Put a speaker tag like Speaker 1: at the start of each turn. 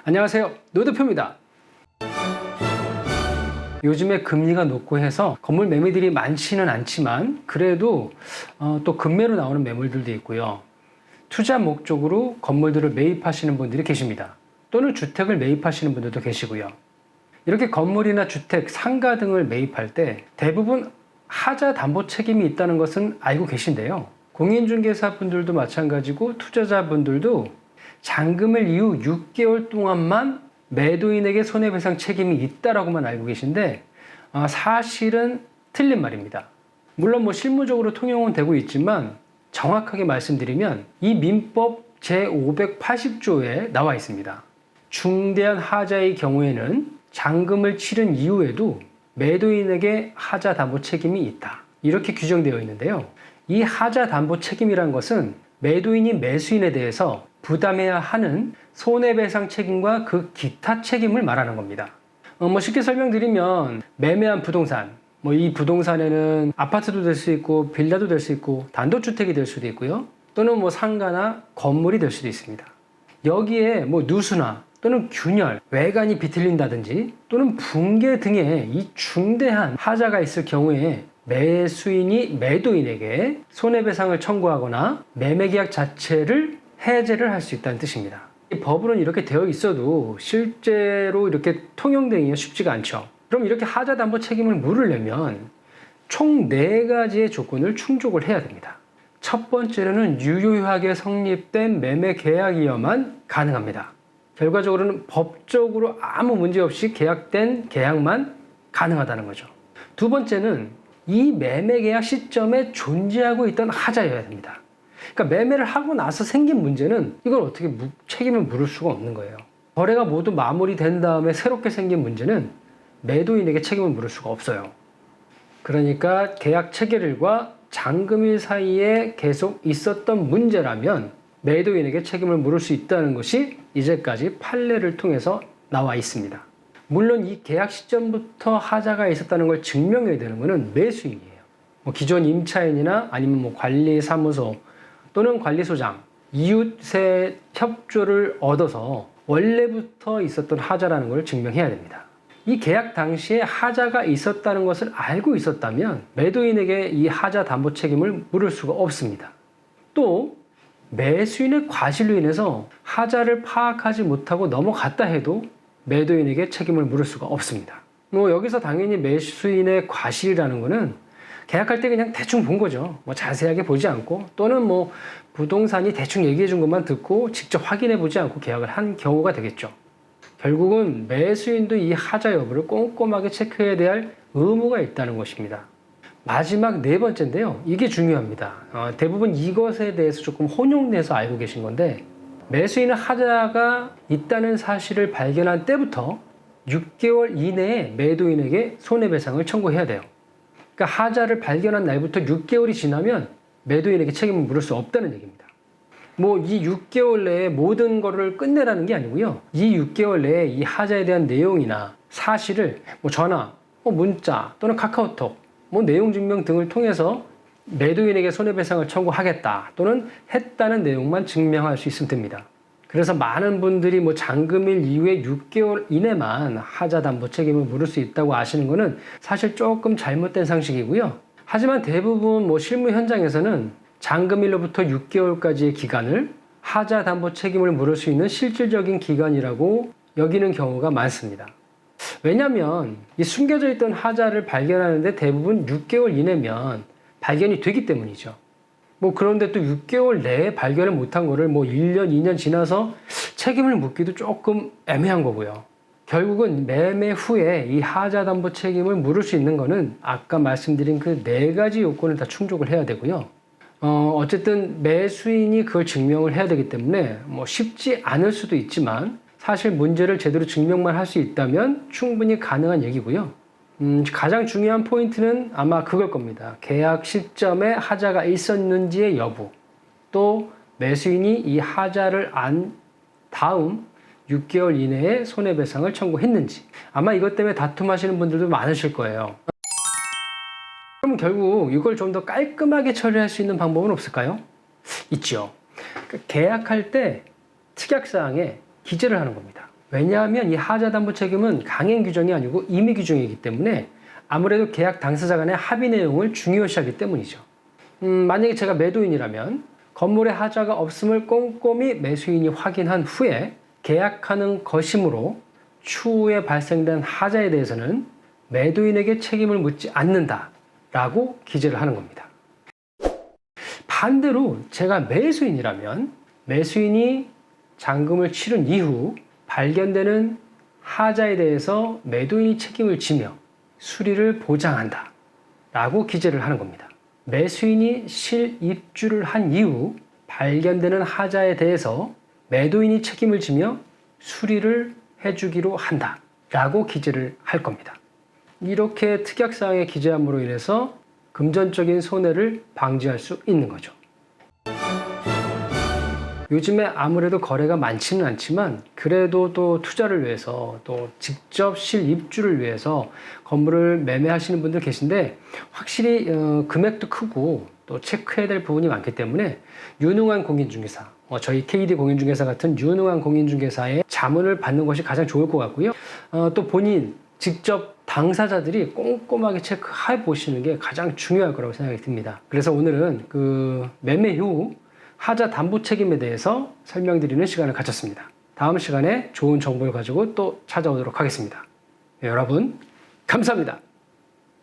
Speaker 1: 안녕하세요, 노대표입니다. 요즘에 금리가 높고 해서 건물 매매들이 많지는 않지만 그래도 또 급매로 나오는 매물들도 있고요. 투자 목적으로 건물들을 매입하시는 분들이 계십니다. 또는 주택을 매입하시는 분들도 계시고요. 이렇게 건물이나 주택, 상가 등을 매입할 때 대부분 하자 담보 책임이 있다는 것은 알고 계신데요. 공인중개사 분들도 마찬가지고 투자자분들도 잔금일 이후 6개월 동안만 매도인에게 손해배상 책임이 있다라고만 알고 계신데 사실은 틀린 말입니다. 물론 실무적으로 통용은 되고 있지만 정확하게 말씀드리면 이 민법 제580조에 나와 있습니다. 중대한 하자의 경우에는 잔금을 치른 이후에도 매도인에게 하자 담보 책임이 있다. 이렇게 규정되어 있는데요. 이 하자 담보 책임이란 것은 매도인이 매수인에 대해서 부담해야 하는 손해배상 책임과 그 기타 책임을 말하는 겁니다. 쉽게 설명드리면 매매한 부동산, 이 부동산에는 아파트도 될 수 있고 빌라도 될 수 있고 단독주택이 될 수도 있고요. 또는 상가나 건물이 될 수도 있습니다. 여기에 누수나 또는 균열, 외관이 비틀린다든지 또는 붕괴 등의 이 중대한 하자가 있을 경우에 매수인이 매도인에게 손해배상을 청구하거나 매매계약 자체를 해제를 할 수 있다는 뜻입니다. 이 법으로는 이렇게 되어 있어도 실제로 이렇게 통용되기가 쉽지가 않죠. 그럼 이렇게 하자 담보 책임을 물으려면 총 4가지의 조건을 충족을 해야 됩니다. 첫 번째로는 유효하게 성립된 매매 계약이어야만 가능합니다. 결과적으로는 법적으로 아무 문제 없이 계약된 계약만 가능하다는 거죠. 두 번째는 이 매매 계약 시점에 존재하고 있던 하자여야 됩니다. 그러니까 매매를 하고 나서 생긴 문제는 이걸 어떻게 책임을 물을 수가 없는 거예요. 거래가 모두 마무리된 다음에 새롭게 생긴 문제는 매도인에게 책임을 물을 수가 없어요. 그러니까 계약 체결일과 잔금일 사이에 계속 있었던 문제라면 매도인에게 책임을 물을 수 있다는 것이 이제까지 판례를 통해서 나와 있습니다. 물론 이 계약 시점부터 하자가 있었다는 걸 증명해야 되는 것은 매수인이에요. 기존 임차인이나 아니면 관리사무소 또는 관리소장, 이웃의 협조를 얻어서 원래부터 있었던 하자라는 걸 증명해야 됩니다. 이 계약 당시에 하자가 있었다는 것을 알고 있었다면 매도인에게 이 하자 담보 책임을 물을 수가 없습니다. 또 매수인의 과실로 인해서 하자를 파악하지 못하고 넘어갔다 해도 매도인에게 책임을 물을 수가 없습니다. 여기서 당연히 매수인의 과실이라는 것은 계약할 때 그냥 대충 본 거죠. 자세하게 보지 않고 또는 부동산이 대충 얘기해 준 것만 듣고 직접 확인해 보지 않고 계약을 한 경우가 되겠죠. 결국은 매수인도 이 하자 여부를 꼼꼼하게 체크해야 될 의무가 있다는 것입니다. 마지막 4번째인데요. 이게 중요합니다. 대부분 이것에 대해서 조금 혼용돼서 알고 계신 건데 매수인은 하자가 있다는 사실을 발견한 때부터 6개월 이내에 매도인에게 손해배상을 청구해야 돼요. 그러니까 하자를 발견한 날부터 6개월이 지나면 매도인에게 책임을 물을 수 없다는 얘기입니다. 이 6개월 내에 모든 거를 끝내라는 게 아니고요. 이 6개월 내에 이 하자에 대한 내용이나 사실을 전화, 문자 또는 카카오톡, 내용 증명 등을 통해서 매도인에게 손해배상을 청구하겠다 또는 했다는 내용만 증명할 수 있으면 됩니다. 그래서 많은 분들이 잔금일 이후에 6개월 이내만 하자 담보 책임을 물을 수 있다고 아시는 것은 사실 조금 잘못된 상식이고요. 하지만 대부분 실무 현장에서는 잔금일로부터 6개월까지의 기간을 하자 담보 책임을 물을 수 있는 실질적인 기간이라고 여기는 경우가 많습니다. 왜냐하면 이 숨겨져 있던 하자를 발견하는데 대부분 6개월 이내면 발견이 되기 때문이죠. 그런데 또 6개월 내에 발견을 못한 거를 1년, 2년 지나서 책임을 묻기도 조금 애매한 거고요. 결국은 매매 후에 이 하자 담보 책임을 물을 수 있는 거는 아까 말씀드린 그 4가지 요건을 다 충족을 해야 되고요. 어쨌든 매수인이 그걸 증명을 해야 되기 때문에 쉽지 않을 수도 있지만 사실 문제를 제대로 증명만 할 수 있다면 충분히 가능한 얘기고요. 가장 중요한 포인트는 아마 그걸 겁니다. 계약 시점에 하자가 있었는지의 여부, 또 매수인이 이 하자를 안 다음 6개월 이내에 손해배상을 청구했는지, 아마 이것 때문에 다툼하시는 분들도 많으실 거예요. 그럼 결국 이걸 좀 더 깔끔하게 처리할 수 있는 방법은 없을까요? 있죠. 계약할 때 특약사항에 기재를 하는 겁니다. 왜냐하면 이 하자 담보 책임은 강행 규정이 아니고 임의 규정이기 때문에 아무래도 계약 당사자 간의 합의 내용을 중요시하기 때문이죠. 만약에 제가 매도인이라면 건물에 하자가 없음을 꼼꼼히 매수인이 확인한 후에 계약하는 것이므로 추후에 발생된 하자에 대해서는 매도인에게 책임을 묻지 않는다라고 기재를 하는 겁니다. 반대로 제가 매수인이라면 매수인이 잔금을 치른 이후 발견되는 하자에 대해서 매도인이 책임을 지며 수리를 보장한다 라고 기재를 하는 겁니다. 매수인이 실입주를 한 이후 발견되는 하자에 대해서 매도인이 책임을 지며 수리를 해주기로 한다 라고 기재를 할 겁니다. 이렇게 특약사항에 기재함으로 인해서 금전적인 손해를 방지할 수 있는 거죠. 요즘에 아무래도 거래가 많지는 않지만 그래도 또 투자를 위해서 또 직접 실입주를 위해서 건물을 매매하시는 분들 계신데 확실히 금액도 크고 또 체크해야 될 부분이 많기 때문에 유능한 공인중개사, 저희 KD 공인중개사 같은 유능한 공인중개사의 자문을 받는 것이 가장 좋을 것 같고요. 또 본인 직접 당사자들이 꼼꼼하게 체크해 보시는 게 가장 중요할 거라고 생각이 듭니다. 그래서 오늘은 그 매매 후 하자 담보 책임에 대해서 설명드리는 시간을 가졌습니다. 다음 시간에 좋은 정보를 가지고 또 찾아오도록 하겠습니다. 여러분, 감사합니다.